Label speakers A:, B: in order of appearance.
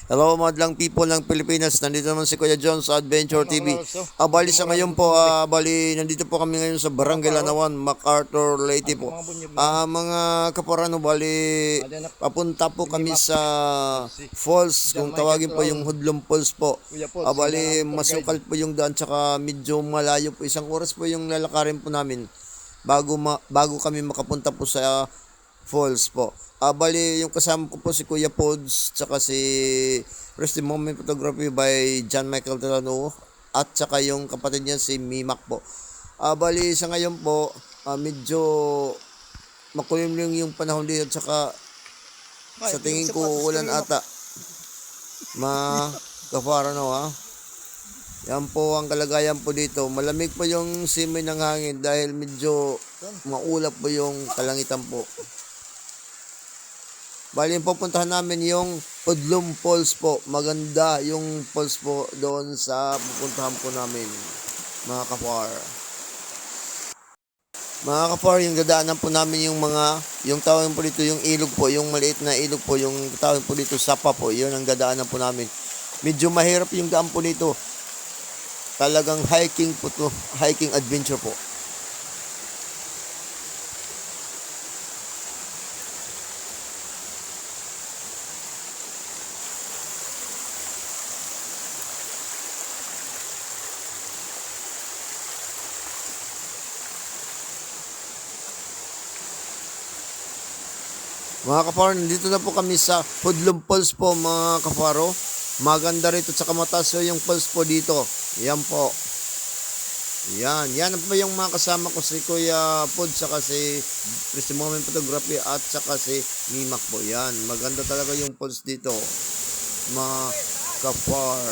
A: Hello madlang people ng Pilipinas, nandito naman si Kuya John sa Adventure TV. Bali sa ngayon po, bali nandito po kami ngayon sa Barangay Lanawan, MacArthur, Leyte po. Mga kaparano, bali papunta po kami sa falls, kung tawagin po yung Hudlong Falls po. Bali masukal po yung daan, tsaka medyo malayo po, isang oras po yung lalakarin po namin bago kami makapunta po sa falls po. Bali, yung kasama ko po si Kuya Pods, tsaka si Rest in Moment Photography by John Michael Delano, at tsaka yung kapatid niya si Mimak po. Bali, sa ngayon po, medyo makulimlim yung panahon dito, tsaka sa tingin ko ulan ata. Kafara no ha. Yan po ang kalagayan po dito. Malamig po yung simoy ng hangin dahil medyo maulap po yung kalangitan po. Bali, pupuntahan namin yung Hudlong Falls po. Maganda yung falls po doon sa pupuntahan po namin, mga kafar. Mga kafar, yung dadaanan po namin yung tawag po dito, yung ilog po, yung maliit na ilog po, yung tawag po dito, sapa po. Yun ang dadaanan po namin. Medyo mahirap yung daan po dito. Talagang hiking po to, hiking adventure po. Mga kaparo, dito na po kami sa Hudlong Falls po, mga kaparo. Maganda rito, tsaka mataas yung falls po dito. Yan po. Yan po yung mga kasama ko, si Kuya Pod, tsaka si Rest in Moment Photography, at tsaka si Mimak po. Yan, maganda talaga yung falls dito, mga kapar.